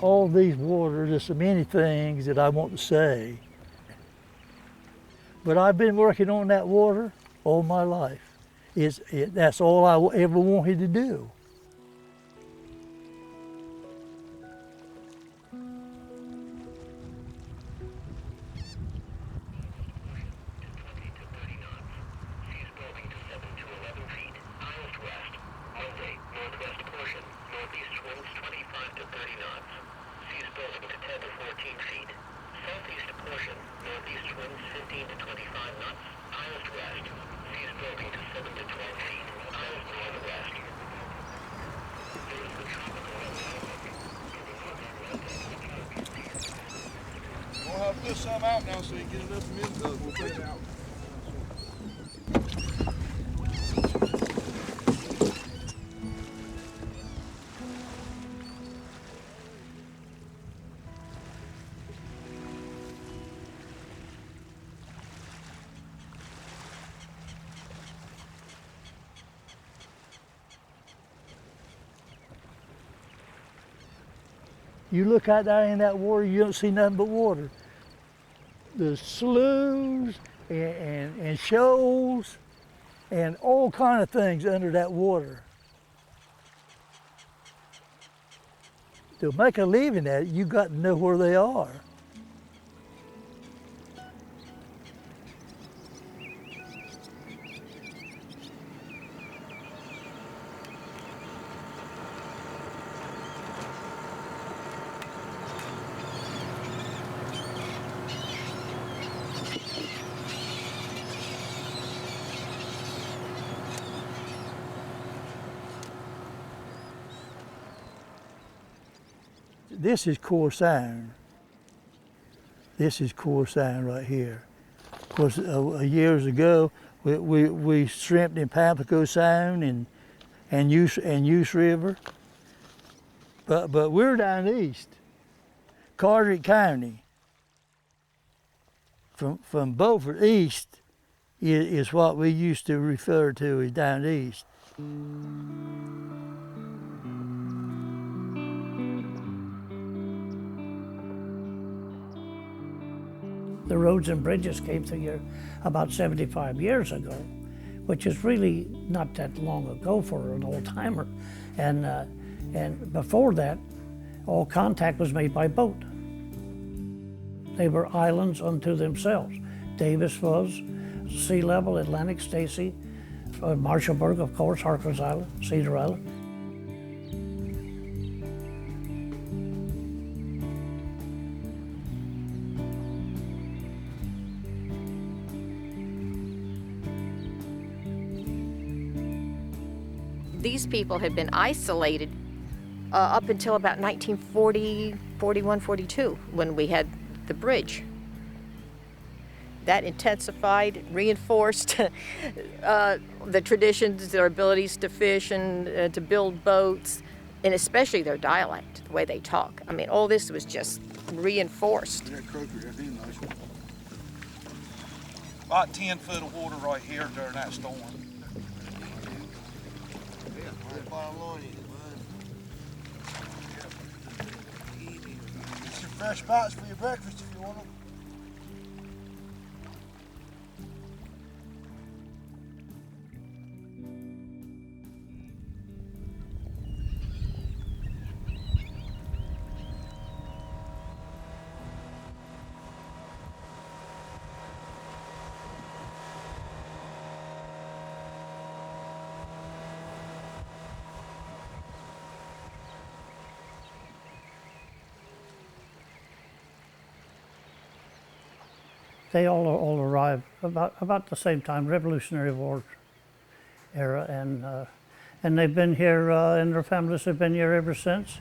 all these waters, there's so many things that I want to say. But I've been working on that water all my life. That's all I ever wanted to do. We'll have to push some out now so you can get enough from in. We'll take it out. You look out there in that water, you don't see nothing but water. The sloughs and shoals and all kind of things under that water. To make a living at it, you got to know where they are. This is core sound. This is core sound right here. Of course, years ago, we shrimped in Pamplico Sound and Use River. But we're down east, Carteret County. From Beaufort east is what we used to refer to as down east. The roads and bridges came through here about 75 years ago, which is really not that long ago for an old-timer. And before that, all contact was made by boat. They were islands unto themselves. Davis was, sea level, Atlantic, Stacy, Marshallburg, of course, Harkins Island, Cedar Island. These people had been isolated up until about 1940, 41, 42, when we had the bridge. That intensified, reinforced the traditions, their abilities to fish and to build boats, and especially their dialect, the way they talk. I mean, all this was just reinforced. About 10 foot of water right here during that storm. Get some fresh bites for your breakfast if you want them. They all arrived about the same time, Revolutionary War era, and they've been here, and their families have been here ever since.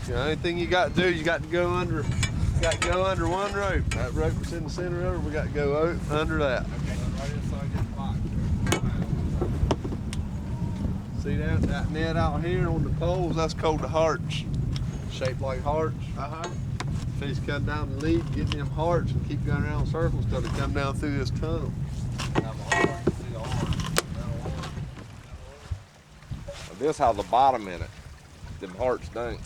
The only thing you got to do, you got to go under one rope. That rope that's in the center of it, we got to go under that. See that net out here on the poles? That's called the hearts. Shaped like hearts. Fish come down the lead, get them hearts, and keep going around in circles till they come down through this tunnel. This has a bottom in it. Them hearts don't.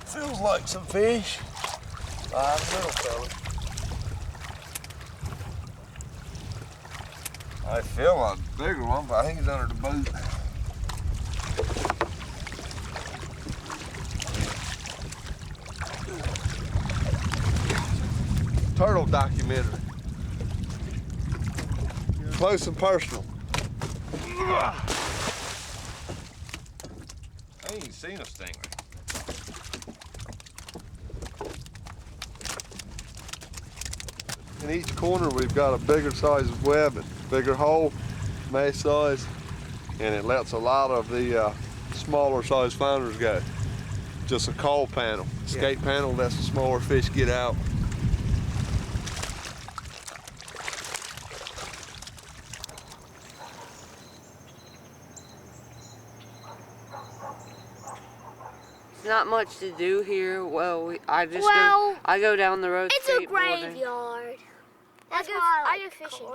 Feels like some fish. Little fella. I feel a bigger one, but I think he's under the boat. Turtle documentary. Close and personal. I ain't seen a stingray. In each corner we've got a bigger size web, bigger hole, mesh size, and it lets a lot of the smaller size flounders go. Just a call panel. Escape panel lets the smaller fish get out. Not much to do here. Well, I go down the road. It's a skateboarding. graveyard. I go fishing.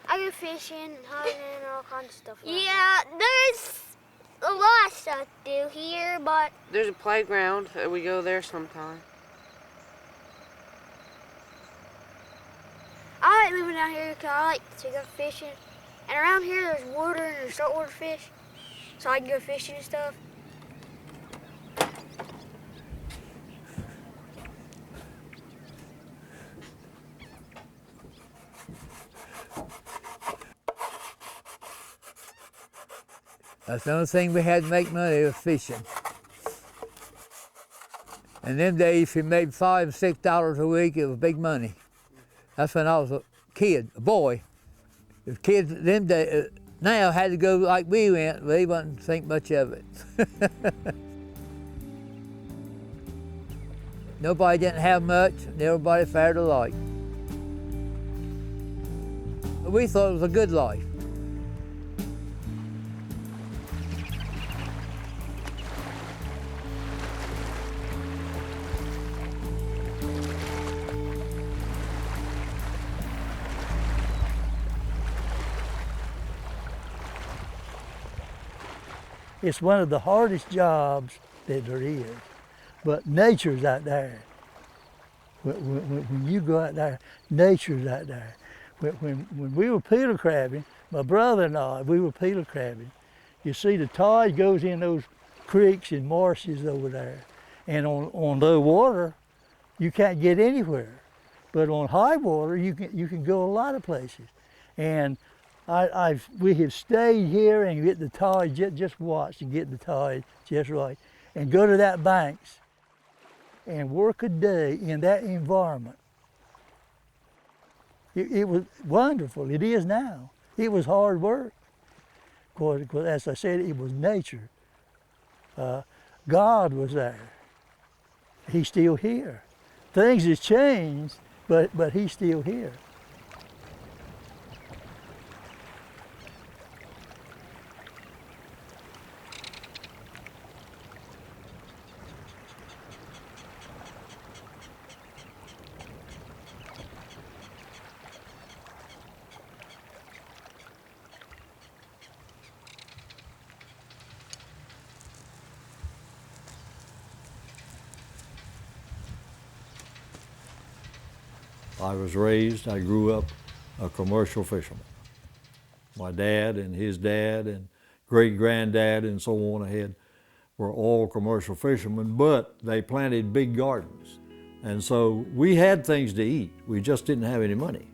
I go fishing and hunting and all kinds of stuff. Yeah, there's a lot of stuff to do here, but There's a playground. We go there sometime. I like living out here because I like to go fishing. And around here there's water and there's saltwater fish, so I can go fishing and stuff. That's the only thing we had to make money was fishing. In them days, if you made $5, $6 a week, it was big money. That's when I was a kid, a boy. The kids them days now had to go like we went, they wouldn't think much of it. Nobody didn't have much, and everybody fared alike. We thought it was a good life. It's one of the hardest jobs that there is, but nature's out there. When you go out there, nature's out there. When we were peeler crabbing, my brother and I, we were peeler crabbing. You see the tide goes in those creeks and marshes over there. And on low water, you can't get anywhere. But on high water, you can go a lot of places. And we have stayed here and get the tide, just watch and get the tide just right. And go to that banks and work a day in that environment. It was wonderful, it is now. It was hard work. Because as I said, it was nature. God was there. He's still here. Things have changed, but he's still here. I grew up a commercial fisherman. My dad and great-granddad and so on ahead were all commercial fishermen, but they planted big gardens. And so we had things to eat, we just didn't have any money.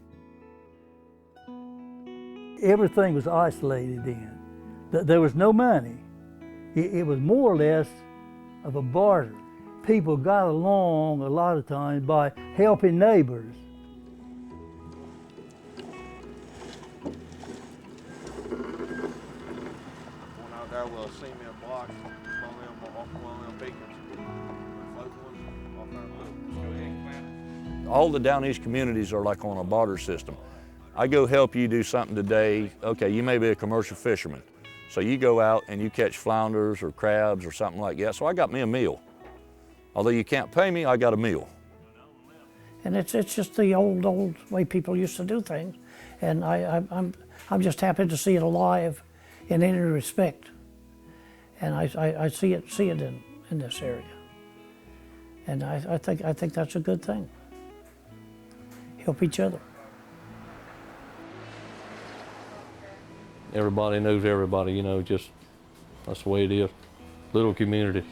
Everything was isolated then. There was no money. It was more or less of a barter. People got along a lot of times by helping neighbors. There will see me a block, one of them beacons. All the down east communities are like on a barter system. I go help you do something today. Okay, you may be a commercial fisherman. So you go out and you catch flounders or crabs or something like that. So I got me a meal. Although you can't pay me, I got a meal. And it's just the old way people used to do things. And I'm just happy to see it alive in any respect. And I see it in this area. And I think that's a good thing. Help each other. Everybody knows everybody, you know, just that's the way it is. Little community,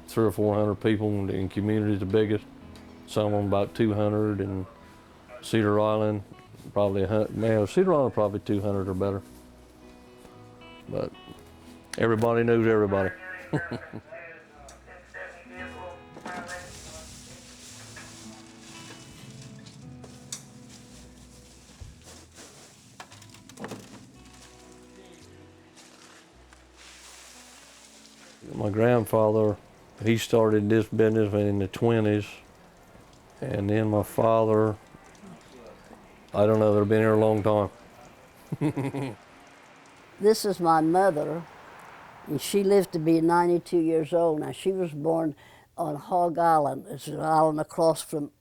300 or 400 people in community, the biggest. Some of them about 200, and Cedar Island probably 100. Man, Cedar Island probably 200 or better. But everybody knows everybody. My grandfather, he started this business in the 20s, and then my father, I don't know, they've been here a long time. This is my mother, and she lived to be 92 years old. Now, she was born on Hog Island. It's an island across from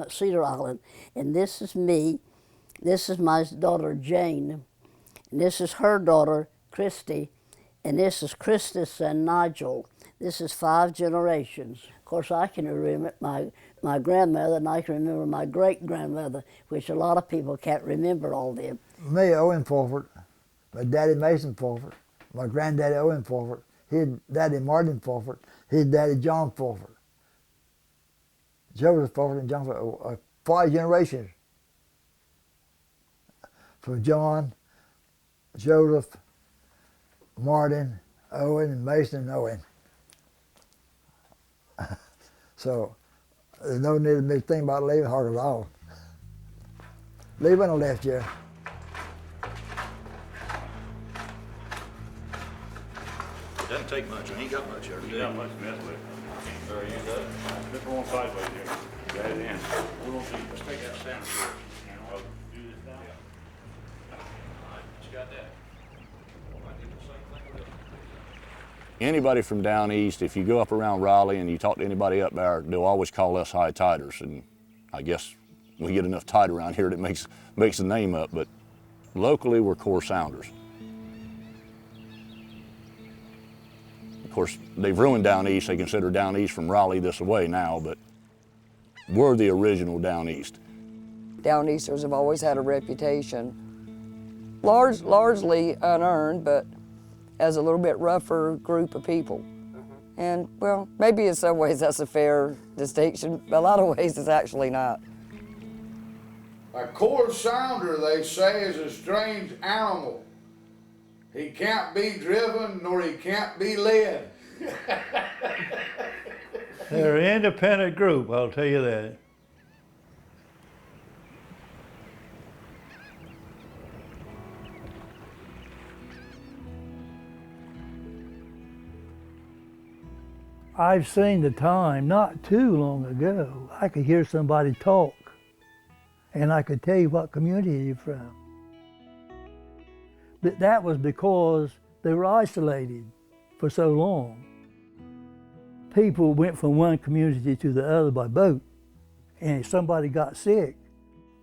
Cedar Island. And this is me. This is my daughter, Jane. And this is her daughter, Christy. And this is Christus son, Nigel. This is 5 generations. Of course, I can remember my grandmother, and I can remember my great-grandmother, which a lot of people can't remember all them. Me, Owen Fulford. My daddy, Mason Fulford. My granddaddy, Owen Fulford. His daddy, Martin Fulford. His daddy, John Fulford. Joseph Fulford and John Fulford. 5 generations. From John, Joseph, Martin, Owen, and Mason, and Owen. So there's no need of me to think about leaving hard at all. Leaving I left you. It doesn't take much. I ain't got much here. You got much to mess with. Very end up. This one sideways here. Got it in. We won't see. Let's take that center first. Oh, do this now? Yeah. All right, you got that. Anybody from down east, if you go up around Raleigh and you talk to anybody up there, they'll always call us high tiders. And I guess we get enough tide around here that makes the name up. But locally, we're CORE.SOUNDERS. Of course, they've ruined down east. They consider down east from Raleigh this way now, but we're the original down east. Down easters have always had a reputation, largely unearned, but as a little bit rougher group of people. And, well, maybe in some ways that's a fair distinction, but a lot of ways it's actually not. A core sounder, they say, is a strange animal. He can't be driven, nor he can't be led. They're an independent group, I'll tell you that. I've seen the time not too long ago. I could hear somebody talk, and I could tell you what community you're from. But that was because they were isolated for so long. People went from one community to the other by boat, and if somebody got sick,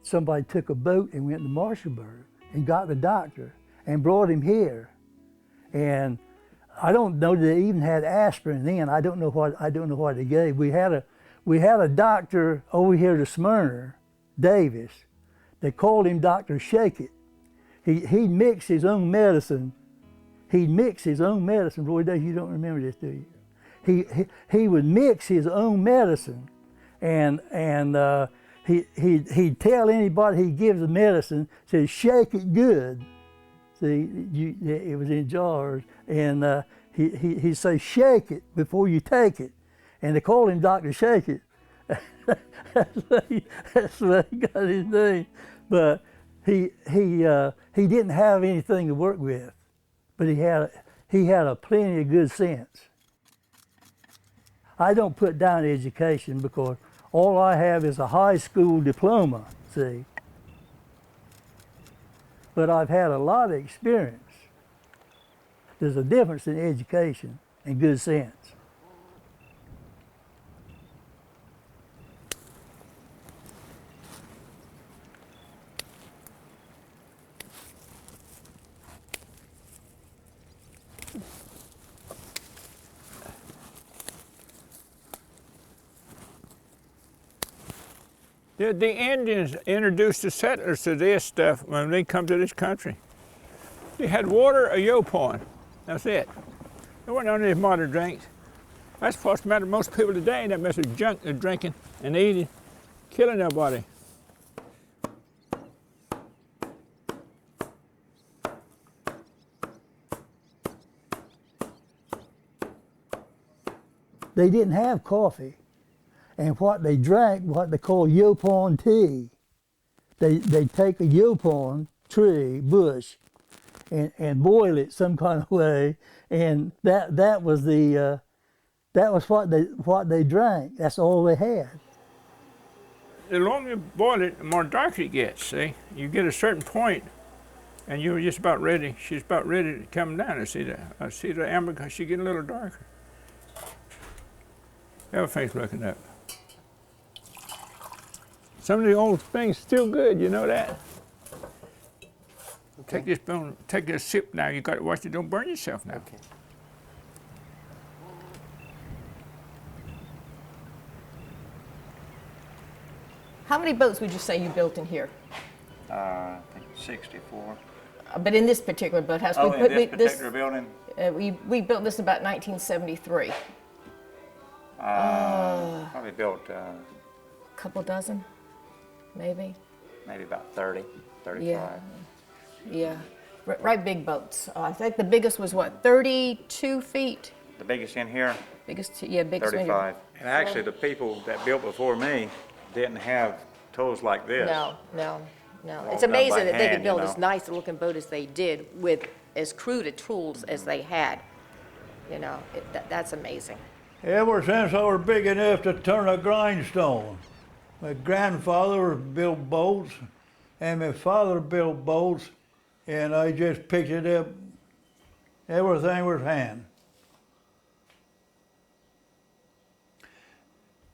somebody took a boat and went to Marshallburg and got the doctor and brought him here. And I don't know that they even had aspirin then. I don't know what they gave. We had a doctor over here to Smyrna, Davis. They called him Dr. Shake It. He mixed his own medicine. He'd mix his own medicine. Roy Davis, you don't remember this, do you? He would mix his own medicine, and he'd tell anybody he gives the medicine, says shake it good. See, it was in jars, and he'd say shake it before you take it, and they called him Dr. Shake It. That's why he got his name. But he didn't have anything to work with, but he had a plenty of good sense. I don't put down education because all I have is a high school diploma, see. But I've had a lot of experience. There's a difference in education and good sense. The Indians introduced the settlers to this stuff when they come to this country. They had water, a yo pond. That's it. There wasn't none of these modern drinks. That's what's the matter with most people today. That mess of junk they're drinking and eating, killing their body. They didn't have coffee, and what they drank, what they call yopon tea. They take a yopon tree, bush, and boil it some kind of way, and that was what they drank. That's all they had. The longer you boil it, the more dark it gets, see? You get a certain point, and you're just about ready. She's about ready to come down. I see the amber, she getting a little darker. Everything's looking up. Some of the old things still good, you know that? Okay. Take this spoon, take a sip now. You got to watch it, don't burn yourself now. Okay. How many boats would you say you built in here? I think 64. But in this particular boathouse, in this particular building? We built this in about 1973. Probably built a couple dozen, maybe. Maybe about 30, 35. Yeah. Right big boats. I think the biggest was what, 32 feet? The biggest in here? Biggest 35. And actually the people that built before me didn't have tools like this. No. It's amazing that they could build as nice a looking boat as they did with as crude a tools as they had. You know, that's amazing. Ever since I was big enough to turn a grindstone. My grandfather built boats, and my father built boats, and I just picked it up. Everything was hand.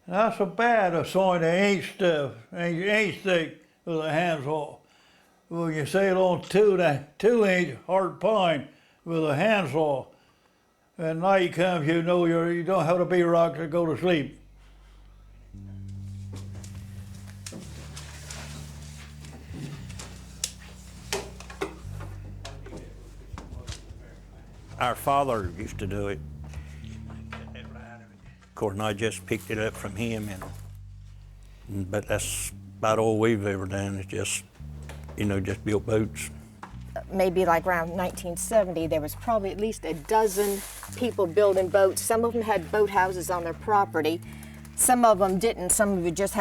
Not so bad of sawing the inch stuff, inch thick with a handsaw. When you sail on 2-inch hard pine with a handsaw, and night comes, you know you don't have to be rocked to go to sleep. Our father used to do it. Of course, I just picked it up from him, but that's about all we've ever done is just built boats. Maybe like around 1970, there was probably at least a dozen people building boats. Some of them had boathouses on their property. Some of them didn't. Some of them just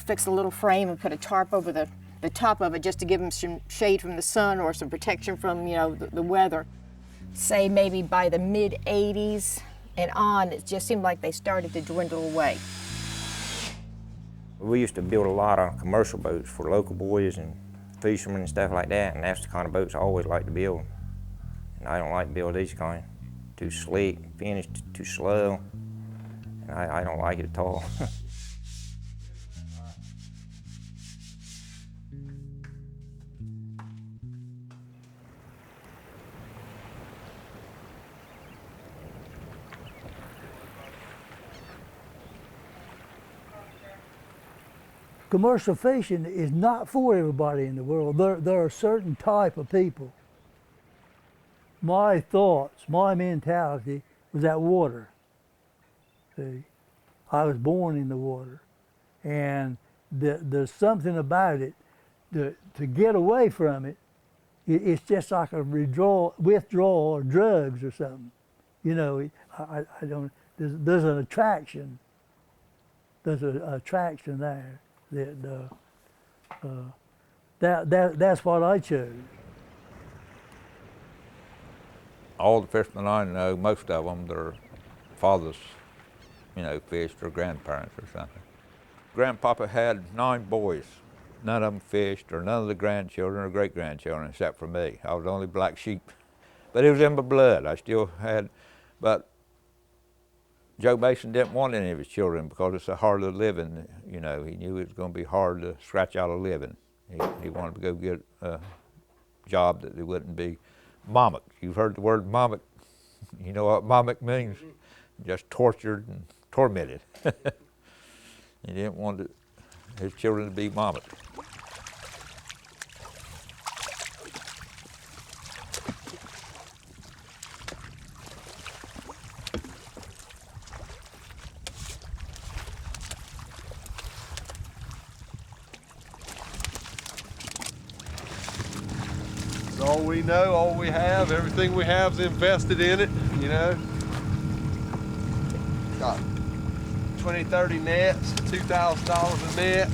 fix a little frame and put a tarp over the top of it just to give them some shade from the sun or some protection from, the weather. Say maybe by the mid-'80s and on, it just seemed like they started to dwindle away. We used to build a lot of commercial boats for local boys and fishermen and stuff like that, and that's the kind of boats I always like to build. And I don't like to build these kind. Too slick, finished, too slow. And I don't like it at all. Commercial fishing is not for everybody in the world. There are certain type of people. My thoughts, my mentality was that water. See, I was born in the water, and there's something about it. To get away from it, it's just like a withdrawal or drugs or something. I don't. There's an attraction. There's an attraction there. That's what I chose. All the fishermen I know, most of them, their fathers, fished, or grandparents or something. Grandpapa had 9 boys. None of them fished, or none of the grandchildren or great-grandchildren, except for me. I was the only black sheep. But it was in my blood. I still had, but Joe Mason didn't want any of his children because it's a hard living. He knew it was going to be hard to scratch out a living. He wanted to go get a job that it wouldn't be mamic. You've heard the word mamic. You know what mamic means? Just tortured and tormented. He didn't want to his children to be vomit. It's all we know, all we have, everything we have is invested in it, you know. Got 20, 30 nets, $2,000 a net,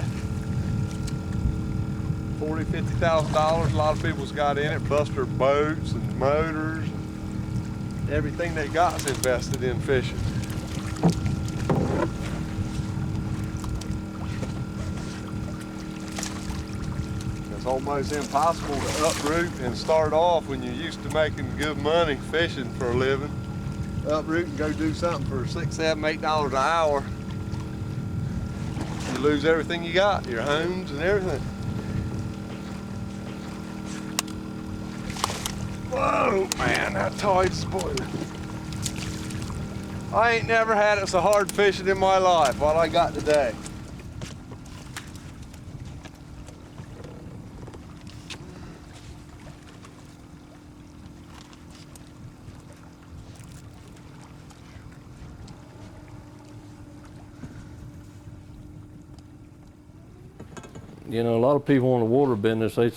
$40,000, $50,000. A lot of people's got in it, buster boats and motors. Everything they got is invested in fishing. It's almost impossible to uproot and start off when you're used to making good money fishing for a living. Uproot and go do something for $6, $7, $8 an hour. You lose everything you got, your homes and everything. Whoa, man, that tide's spoiling. I ain't never had it so hard fishing in my life, what I got today. You know, a lot of people in the water business, I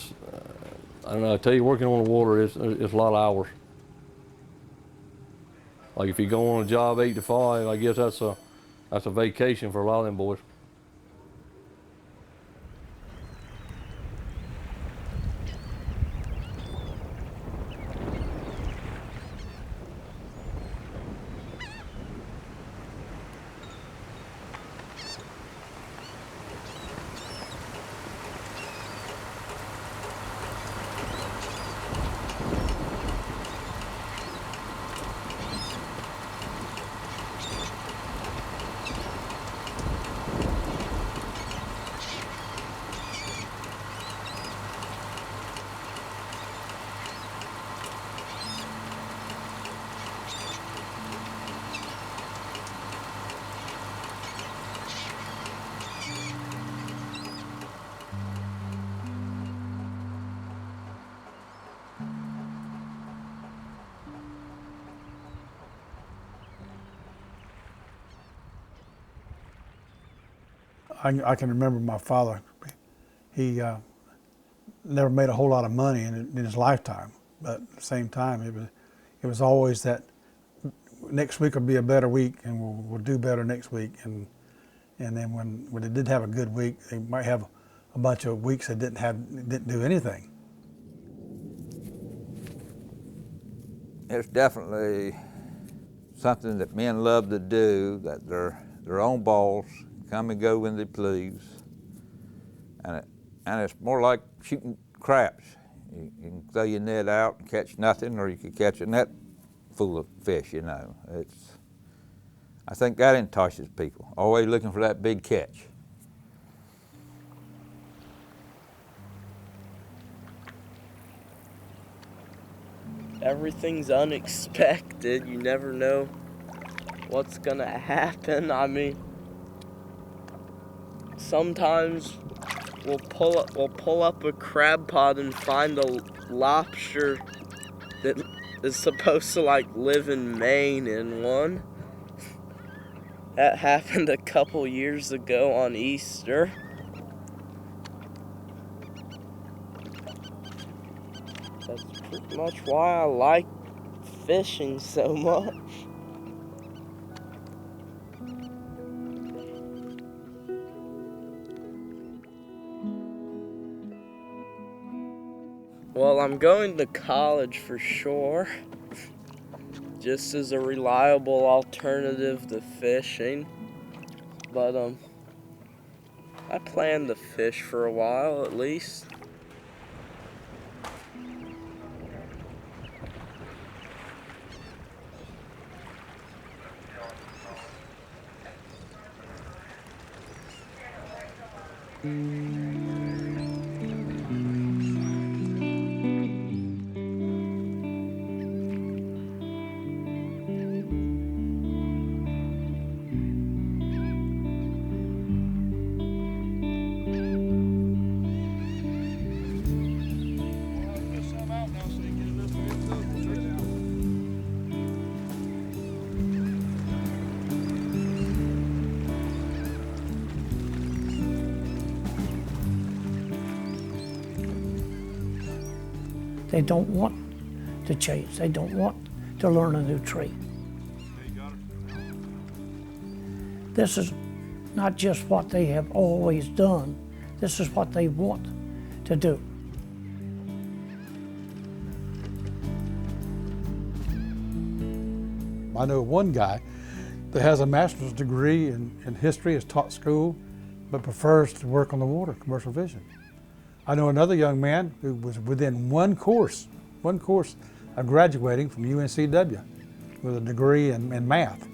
don't know, I tell you, working on the water is a lot of hours. Like if you go on a job 8 to 5, I guess that's a vacation for a lot of them boys. I can remember my father. He never made a whole lot of money in his lifetime, but at the same time, it was always that next week will be a better week, and we'll do better next week. And then when they did have a good week, they might have a bunch of weeks that didn't do anything. It's definitely something that men love to do, that they're on balls, come and go when they please. And it's more like shooting craps. You can throw your net out and catch nothing, or you could catch a net full of fish, you know. I think that entices people, always looking for that big catch. Everything's unexpected. You never know what's gonna happen. I mean, sometimes we'll pull up a crab pot and find a lobster that is supposed to like live in Maine in one. That happened a couple years ago on Easter. That's pretty much why I like fishing so much. Well, I'm going to college for sure, just as a reliable alternative to fishing. But I plan to fish for a while at least. They don't want to change. They don't want to learn a new trade. This is not just what they have always done. This is what they want to do. I know one guy that has a master's degree in history, has taught school, but prefers to work on the water, commercial fishing. I know another young man who was within one course of graduating from UNCW with a degree in math.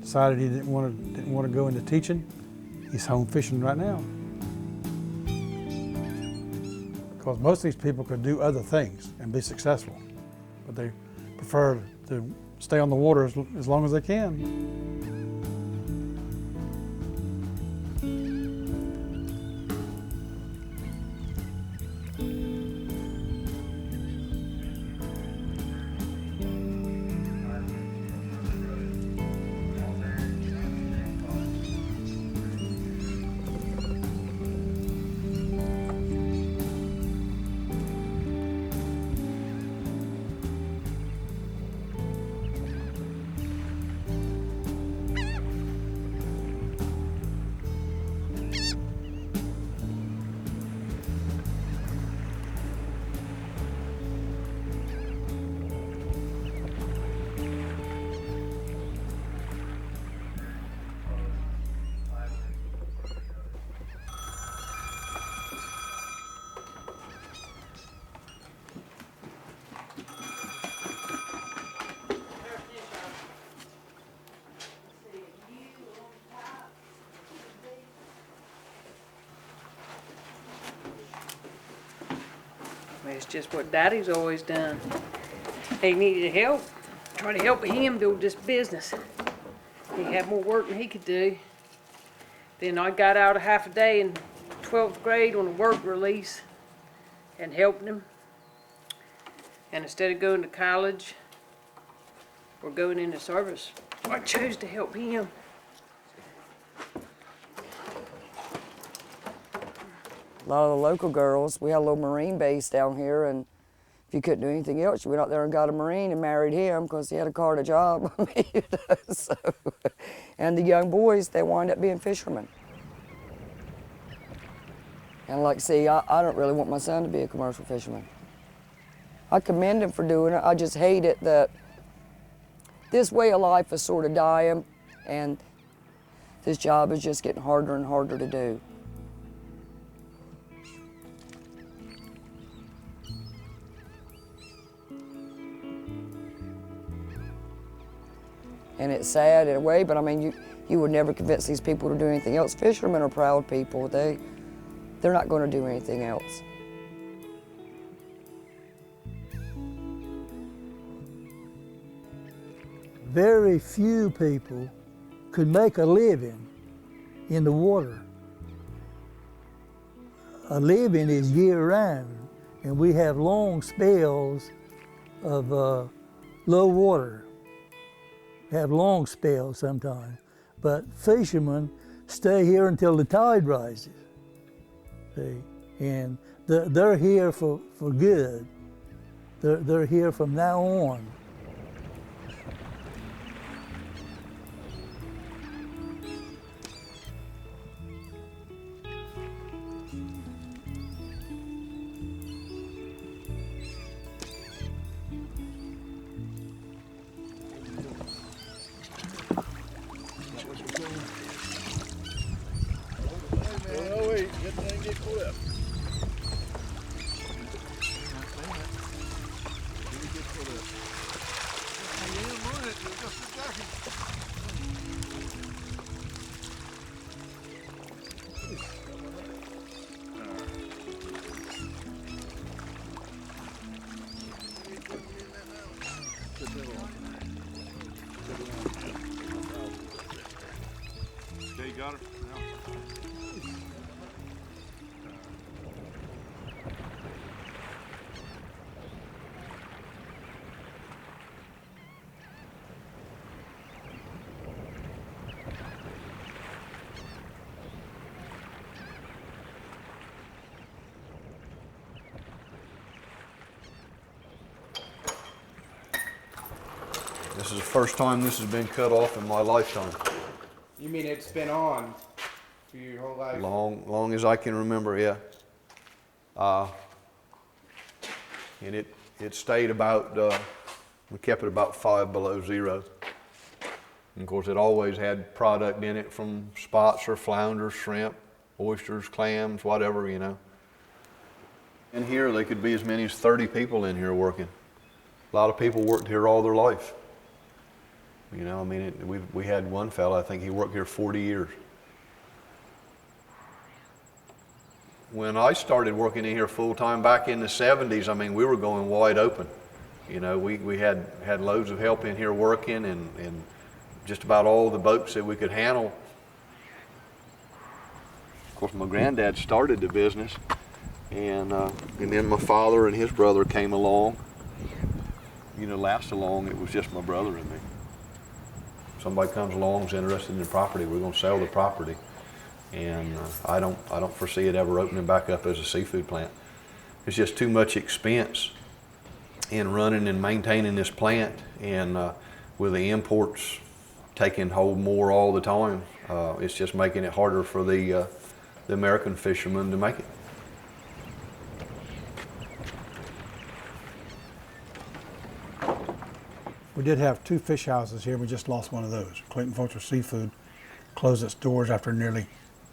Decided he didn't want to go into teaching. He's home fishing right now. Because most of these people could do other things and be successful, but they prefer to stay on the water as long as they can. It's just what Daddy's always done. He needed help. Try to help him build this business. He had more work than he could do. Then I got out a half a day in 12th grade on a work release and helped him. And instead of going to college or going into service, I chose to help him. A lot of the local girls, we had a little Marine base down here, and if you couldn't do anything else, you went out there and got a Marine and married him because he had a car and a job. I mean, you know, so, and the young boys, they wind up being fishermen. And like, see, I don't really want my son to be a commercial fisherman. I commend him for doing it. I just hate it that this way of life is sort of dying, and this job is just getting harder and harder to do. And it's sad in a way, but I mean, you would never convince these people to do anything else. Fishermen are proud people. They're not going to do anything else. Very few people could make a living in the water. A living is year-round, and we have long spells of low water. Have long spells sometimes, but fishermen stay here until the tide rises. See? And they're here for good. They're here from now on. Okay, you got her? This is the first time this has been cut off in my lifetime. You mean it's been on for your whole life? Long as I can remember, yeah. And it stayed about, we kept it about 5 below zero. And of course it always had product in it from spots or flounders, shrimp, oysters, clams, whatever, you know. In here there could be as many as 30 people in here working. A lot of people worked here all their life. You know, I mean, we had one fella, I think he worked here 40 years. When I started working in here full time back in the 70s, I mean, we were going wide open. You know, we had loads of help in here working and just about all the boats that we could handle. Of course, my granddad started the business, and then my father and his brother came along. You know, last along, it was just my brother and me. Somebody comes along, is interested in the property, we're going to sell the property. And I don't foresee it ever opening back up as a seafood plant. It's just too much expense in running and maintaining this plant, and with the imports taking hold more all the time, it's just making it harder for the American fishermen to make it. We did have 2 fish houses here. We just lost one of those. Clayton Fortress Seafood closed its doors after nearly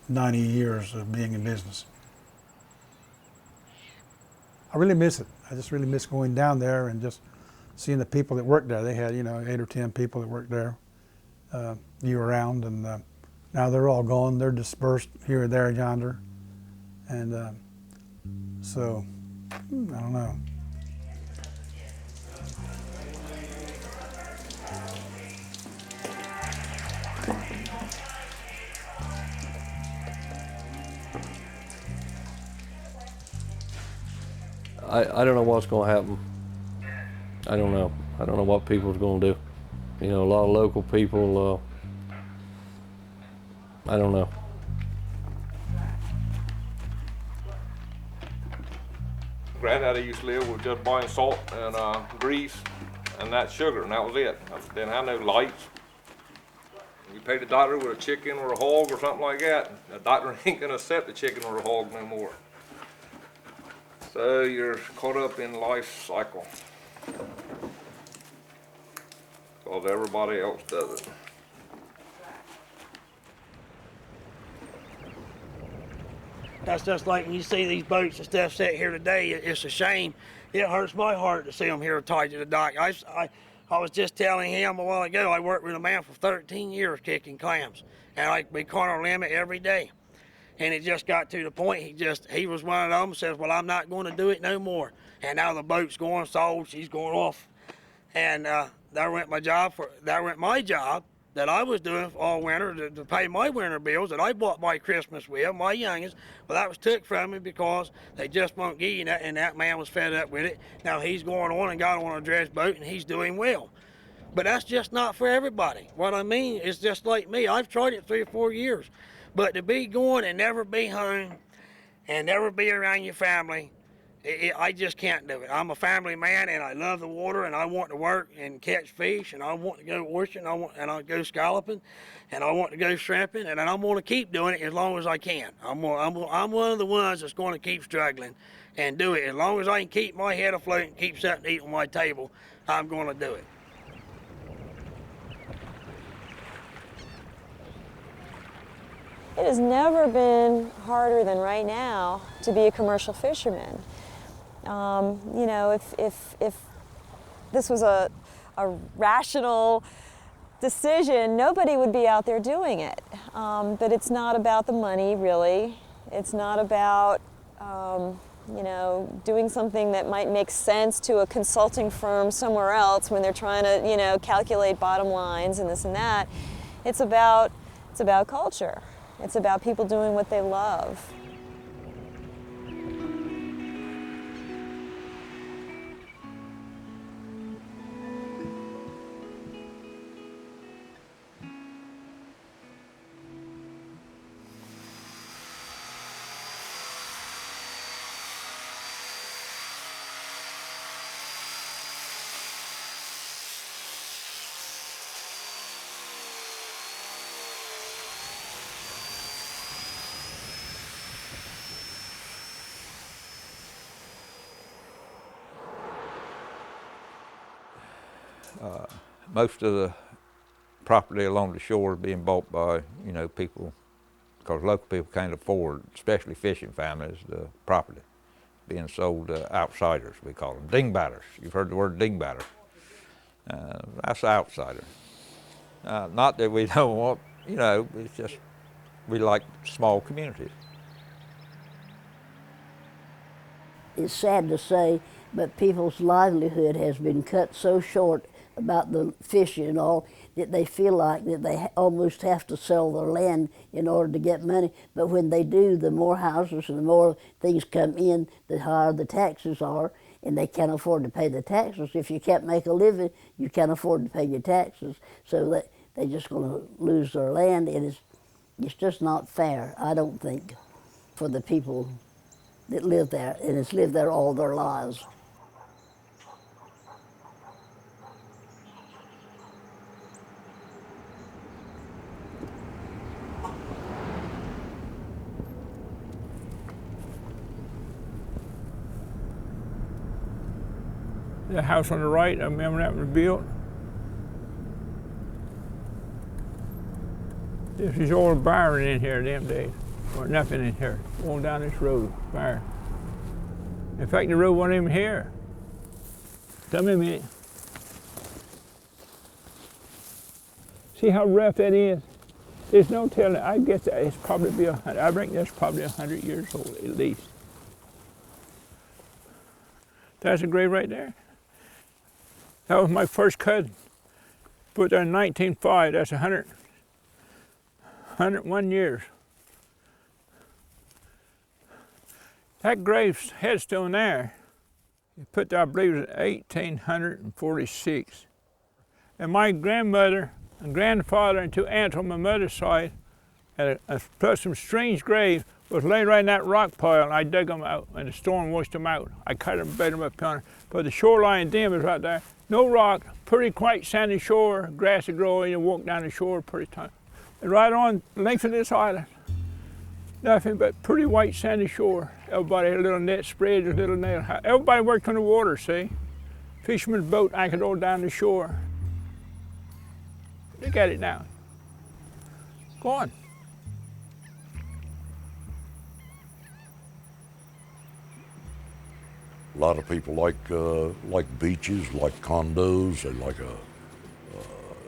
90 years of being in business. I really miss it. I just really miss going down there and just seeing the people that worked there. They had, you know, 8 or 10 people that worked there year round, and now they're all gone. They're dispersed here, there, yonder, and so I don't know. I don't know what's going to happen. I don't know. I don't know what people's going to do. You know, a lot of local people, I don't know. Granddaddy used to live with just buying salt and grease and that sugar, and that was it. Didn't have no lights. You pay the doctor with a chicken or a hog or something like that, the doctor ain't gonna accept the chicken or a hog no more. So you're caught up in life cycle, because everybody else does it. That's just like when you see these boats and stuff set here today, it's a shame. It hurts my heart to see them here tied to the dock. I was just telling him a while ago, I worked with a man for 13 years kicking clams, and I'd be corner limit every day. And it just got to the point, he was one of them, says, well, I'm not going to do it no more. And now the boat's going, sold, she's going off. And that went my job that I was doing all winter to pay my winter bills that I bought my Christmas with, my youngest. Well, that was took from me because they just won't give you that, and that man was fed up with it. Now he's going on and got on a dredge boat, and he's doing well. But that's just not for everybody. What I mean is just like me. I've tried it 3 or 4 years. But to be going and never be home and never be around your family, I just can't do it. I'm a family man, and I love the water, and I want to work and catch fish, and I want to go oystering, and I go scalloping, and I want to go shrimping, and I'm going to keep doing it as long as I can. I'm one of the ones that's going to keep struggling and do it. As long as I can keep my head afloat and keep something to eat on my table, I'm going to do it. It has never been harder than right now to be a commercial fisherman. You know, if this was a rational decision, nobody would be out there doing it. But it's not about the money, really. It's not about, you know, doing something that might make sense to a consulting firm somewhere else when they're trying to, you know, calculate bottom lines and this and that. It's about culture. It's about people doing what they love. Most of the property along the shore is being bought by, you know, people, because local people can't afford, especially fishing families, the property being sold to outsiders, we call them, dingbatters. You've heard the word dingbatter. That's an outsider. Not that we don't want, you know, it's just we like small communities. It's sad to say, but people's livelihood has been cut so short about the fishing and all that they feel like that they almost have to sell their land in order to get money. But when they do, the more houses and the more things come in, the higher the taxes are, and they can't afford to pay the taxes. If you can't make a living, you can't afford to pay your taxes. So that they're just going to lose their land, and it's just not fair, I don't think, for the people that live there, and has lived there all their lives. The house on the right, I remember that was built. This is old Byron in here them days. Or nothing in here. Going down this road, Byron. In fact, the road wasn't even here. Tell me a minute. See how rough that is? There's no telling. I guess that it's probably I reckon that's probably 100 years old at least. That's a grave right there. That was my first cousin. Put there in 1905. That's 101 years. That grave headstone there, you put there, I believe it was 1846. And my grandmother and grandfather and two aunts on my mother's side had plus some strange grave was laid right in that rock pile, and I dug them out, and the storm washed them out. I cut them, bed them up on it. But the shoreline dim is right there. No rock, pretty quiet sandy shore, grass is growing, you walk down the shore pretty time. And right on the length of this island, nothing but pretty white sandy shore. Everybody had a little net spread, a little nail. Everybody worked on the water, see? Fisherman's boat anchored all down the shore. Look at it now. Go on. A lot of people like beaches, like condos, they like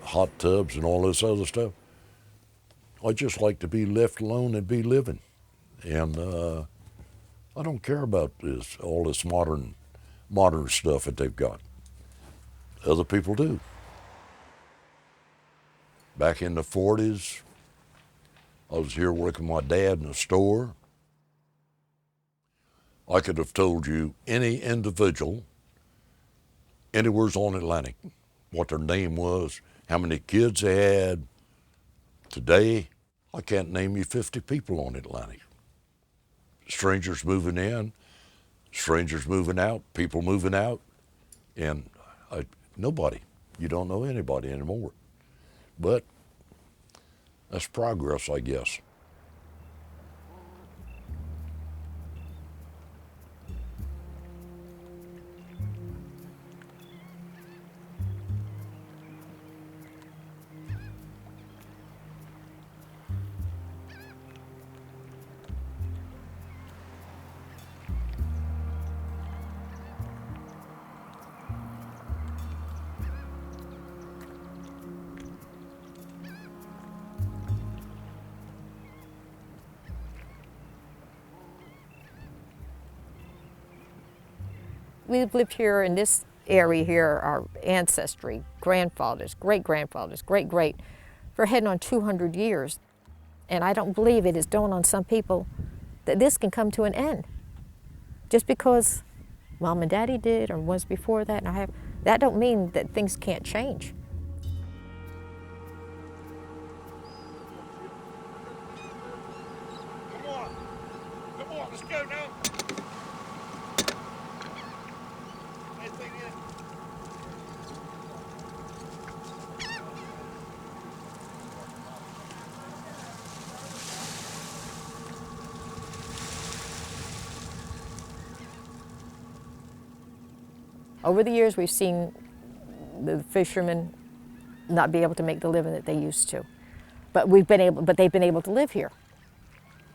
hot tubs and all this other stuff. I just like to be left alone and be living. And I don't care about all this modern stuff that they've got. Other people do. Back in the 40s, I was here working with my dad in a store. I could have told you any individual anywhere's on Atlantic, what their name was, how many kids they had. Today, I can't name you 50 people on Atlantic. Strangers moving in, strangers moving out, people moving out, and nobody. You don't know anybody anymore. But that's progress, I guess. We've lived here in this area here, our ancestry, grandfathers, great-grandfathers, great-great, for heading on 200 years. And I don't believe it is dawned on some people that this can come to an end. Just because Mom and Daddy did or was before that, and that don't mean that things can't change. Come on, let's go now. Over the years, we've seen the fishermen not be able to make the living that they used to. But they've been able to live here.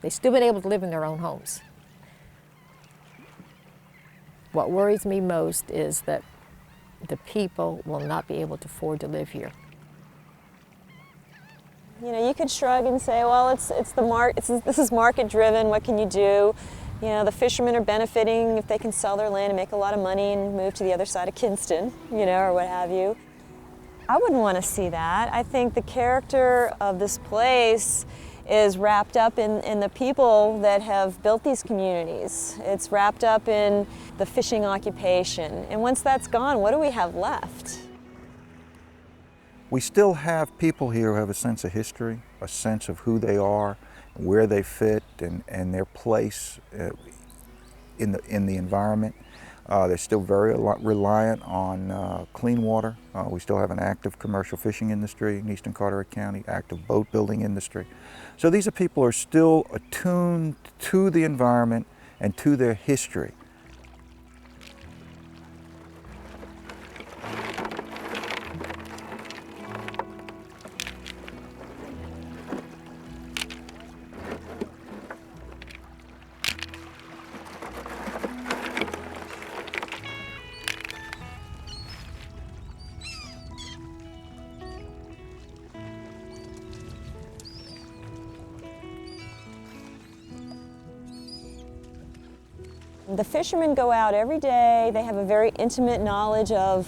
They've still been able to live in their own homes. What worries me most is that the people will not be able to afford to live here. You know, you could shrug and say, well, this is market driven, what can you do? You know, the fishermen are benefiting if they can sell their land and make a lot of money and move to the other side of Kinston, you know, or what have you. I wouldn't want to see that. I think the character of this place is wrapped up in the people that have built these communities. It's wrapped up in the fishing occupation. And once that's gone, what do we have left? We still have people here who have a sense of history, a sense of who they are, where they fit, and their place in the environment. They're still very reliant on clean water. We still have an active commercial fishing industry in eastern Carteret County, active boat building industry. So these are people who are still attuned to the environment and to their history. The fishermen go out every day. They have a very intimate knowledge of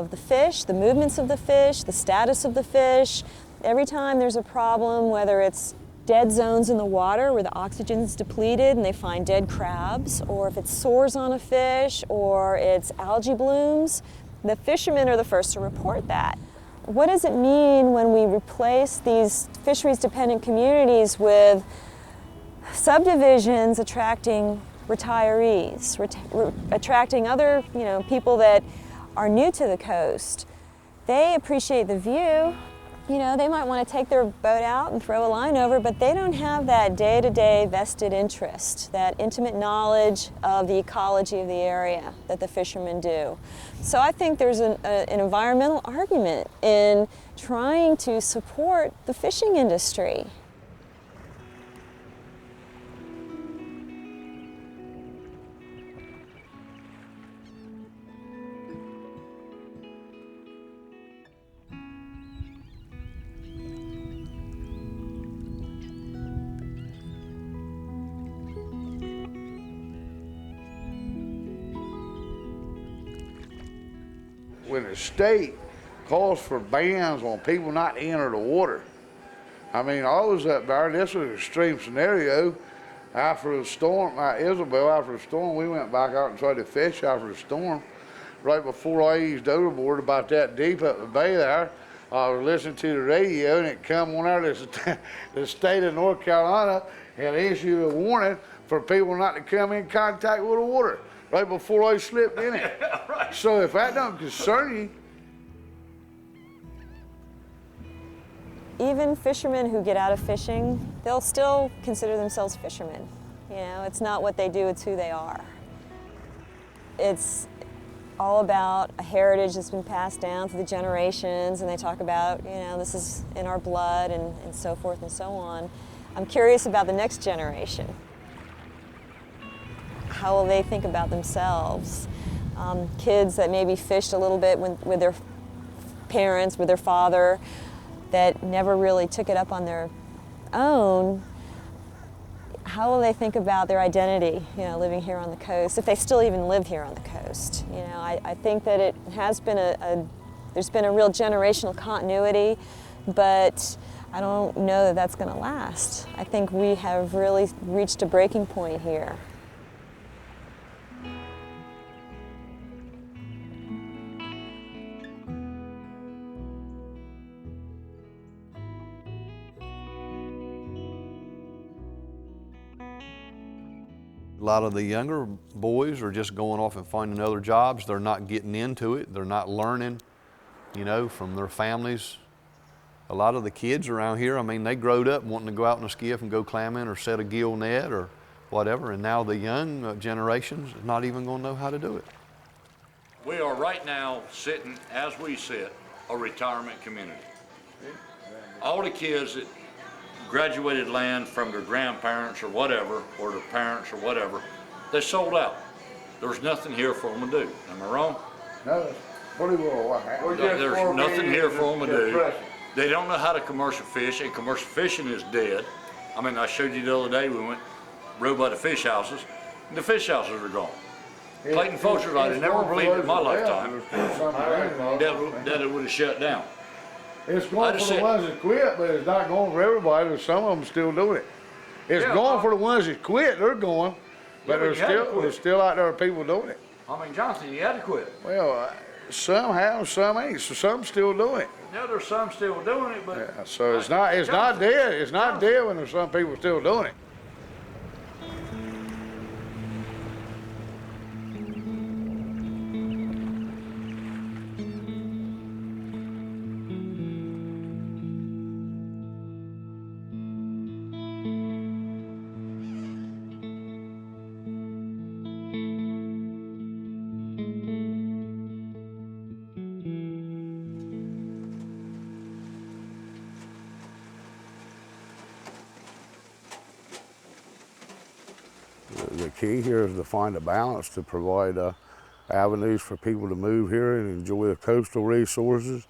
the fish, the movements of the fish, the status of the fish. Every time there's a problem, whether it's dead zones in the water where the oxygen is depleted and they find dead crabs, or if it's sores on a fish, or it's algae blooms, the fishermen are the first to report that. What does it mean when we replace these fisheries-dependent communities with subdivisions attracting retirees, attracting other, people that are new to the coast? They appreciate the view. You know, they might want to take their boat out and throw a line over, but they don't have that day-to-day vested interest, that intimate knowledge of the ecology of the area that the fishermen do. So I think there's an environmental argument in trying to support the fishing industry. When the state calls for bans on people not to enter the water, I mean, I was up there, this was an extreme scenario. After the storm, Isabel, after the storm, we went back out and tried to fish after the storm. Right before I eased overboard about that deep up the bay there, I was listening to the radio and it come on out the state of North Carolina had issued a warning for people not to come in contact with the water right before I slipped in it. Right. So if that don't concern you. Even fishermen who get out of fishing, they'll still consider themselves fishermen. You know, it's not what they do, it's who they are. It's all about a heritage that's been passed down through the generations, and they talk about, this is in our blood and so forth and so on. I'm curious about the next generation. How will they think about themselves? Kids that maybe fished a little bit with their parents, with their father, that never really took it up on their own, how will they think about their identity, living here on the coast, if they still even live here on the coast? I think that it has been there's been a real generational continuity, but I don't know that that's going to last. I think we have really reached a breaking point here. A lot of the younger boys are just going off and finding other jobs. They're not getting into it. They're not learning, from their families. A lot of the kids around here, they growed up wanting to go out in a skiff and go clamming or set a gill net or whatever, and now the young generations is not even going to know how to do it. We are right now sitting, as we sit, a retirement community. All the kids that graduated land from their grandparents or whatever, or their parents or whatever, they sold out. There's nothing here for them to do. Am I wrong? No, pretty well what happened. There's nothing here for them to do. They don't know how to commercial fish, and commercial fishing is dead. I mean, I showed you the other day, we rode by the fish houses, and the fish houses are gone. Clayton Fulcher, I'd never believed in my lifetime that it would have shut down. It's going for the ones that quit, but it's not going for everybody. There's some of them still doing it. It's going for the ones that quit. They're going, but there's still out there people doing it. I mean, Johnson, you had to quit. Well, some have, some ain't. So some still doing it. Yeah, there's some still doing it, but yeah, so it's not dead. It's not dead when there's some people still doing it. The key here is to find a balance to provide avenues for people to move here and enjoy the coastal resources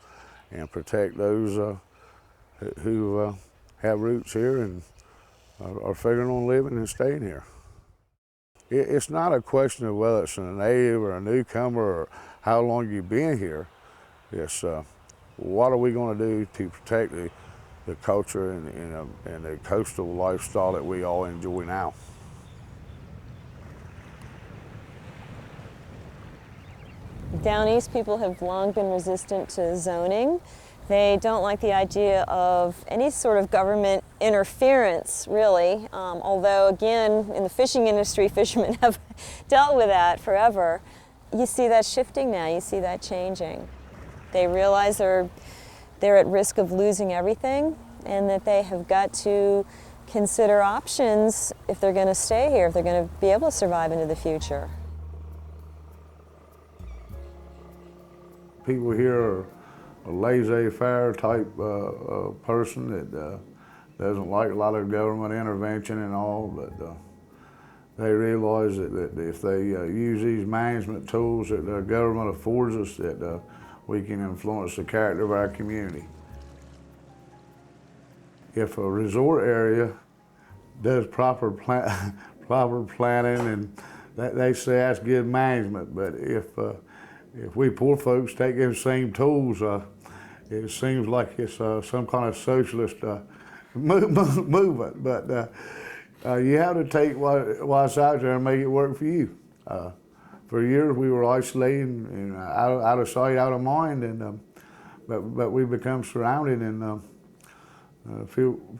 and protect those who have roots here and are figuring on living and staying here. It's not a question of whether it's a native or a newcomer or how long you've been here. It's what are we going to do to protect the culture and the coastal lifestyle that we all enjoy now. Down east, people have long been resistant to zoning. They don't like the idea of any sort of government interference, really, although, again, in the fishing industry, fishermen have dealt with that forever. You see that shifting now, you see that changing. They realize they're at risk of losing everything and that they have got to consider options if they're going to stay here, if they're going to be able to survive into the future. People here are a laissez-faire type person that doesn't like a lot of government intervention and all, but they realize that if they use these management tools that the government affords us, that we can influence the character of our community. If a resort area does proper planning, and they say that's good management, but if we poor folks take those same tools, it seems like it's some kind of socialist movement. But you have to take what's out there and make it work for you. For years we were isolated and out of sight, out of mind, and but we become surrounded and there's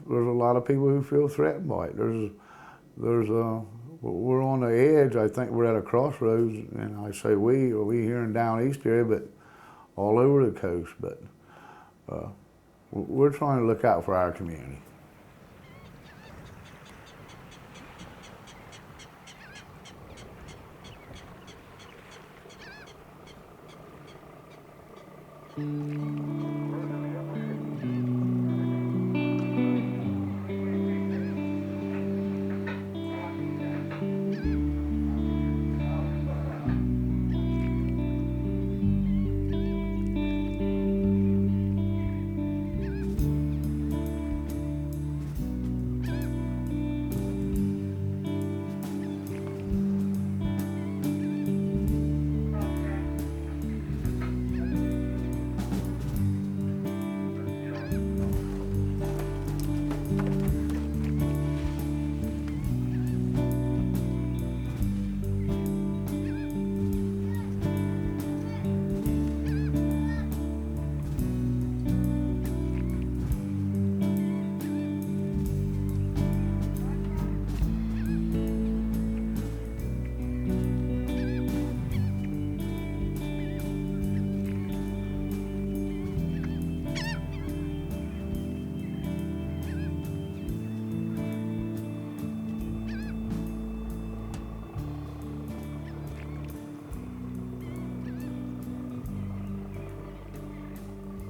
a lot of people who feel threatened by it. We're on the edge. I think we're at a crossroads, and I say we here in down east area, but all over the coast. But we're trying to look out for our community.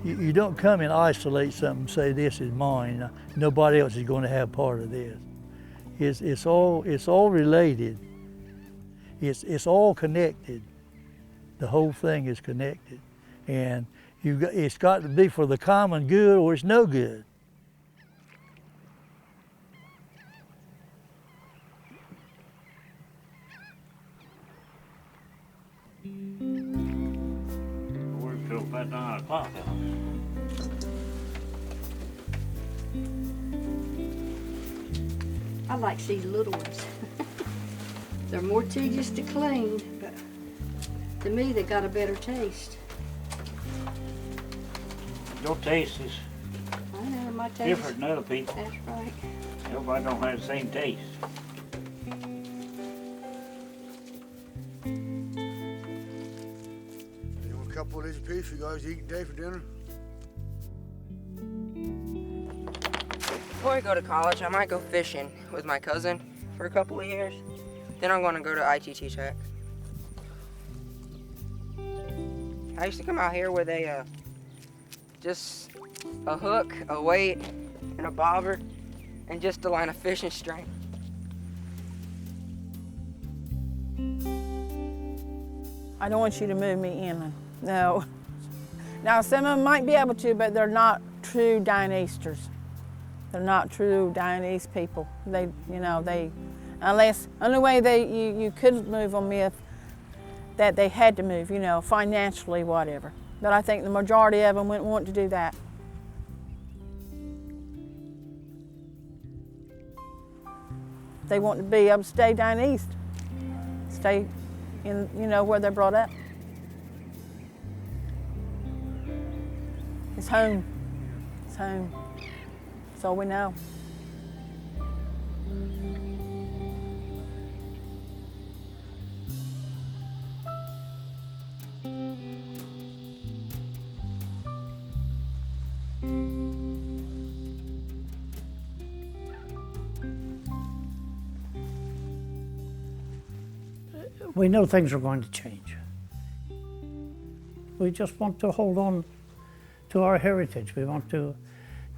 You don't come and isolate something and say this is mine. Nobody else is going to have part of this. It's all related. It's all connected. The whole thing is connected, and it's got to be for the common good, or it's no good. Work till about 9 o'clock. I like these little ones. They're more tedious to clean, but to me they got a better taste. Your taste is I know my taste. different than other people. That's right. Everybody don't have the same taste. You want a couple of these apiece you guys eat today for dinner? Before I go to college, I might go fishing with my cousin for a couple of years. Then I'm going to go to ITT Tech. I used to come out here with just a hook, a weight, and a bobber, and just a line of fishing string. I don't want you to move me inland. No. Now, some of them might be able to, but they're not true Dianeasters. They're not true Dianese people. They, unless, only way you could move them if that they had to move, financially, whatever. But I think the majority of them wouldn't want to do that. They want to be able to stay down east, stay in, where they're brought up. It's home. It's home. That's all we know. We know things are going to change. We just want to hold on to our heritage. We want to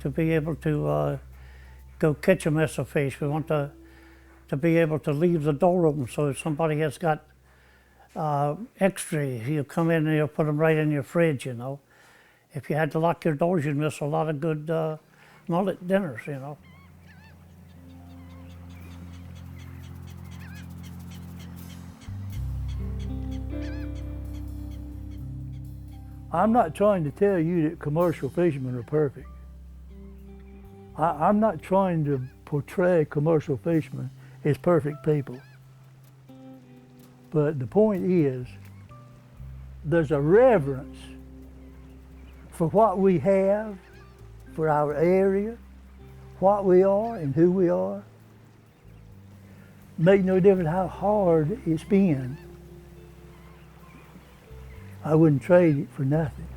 be able to go catch a mess of fish. We want to be able to leave the door open so if somebody has got extra, you come in and you put them right in your fridge, If you had to lock your doors, you'd miss a lot of good mullet dinners, I'm not trying to tell you that commercial fishermen are perfect. I'm not trying to portray commercial fishermen as perfect people. But the point is, there's a reverence for what we have, for our area, what we are and who we are. Make no difference how hard it's been. I wouldn't trade it for nothing.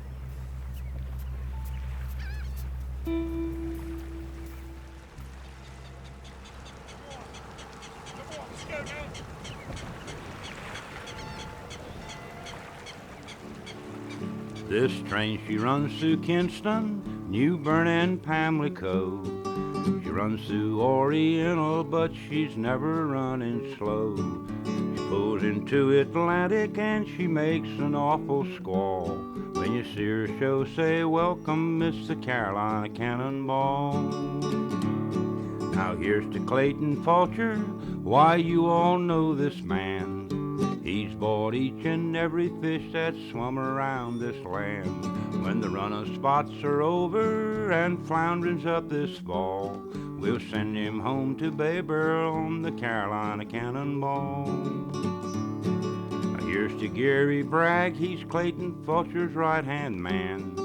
This train, she runs through Kinston, New Bern, and Pamlico. She runs through Oriental, but she's never running slow. She pulls into Atlantic and she makes an awful squall. When you see her show, say, welcome, Miss the Carolina Cannonball. Now here's to Clayton Fulcher, why you all know this man. He's bought each and every fish that's swum around this land. When the run of spots are over and floundering's up this fall, we'll send him home to Bay Barrel on the Carolina Cannonball. Now here's to Gary Bragg, he's Clayton Fulcher's right-hand man.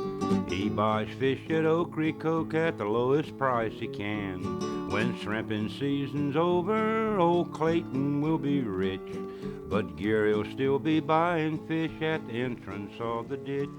He buys fish at Ocracoke at the lowest price he can. When shrimping season's over, old Clayton will be rich, but Gary'll still be buying fish at the entrance of the ditch.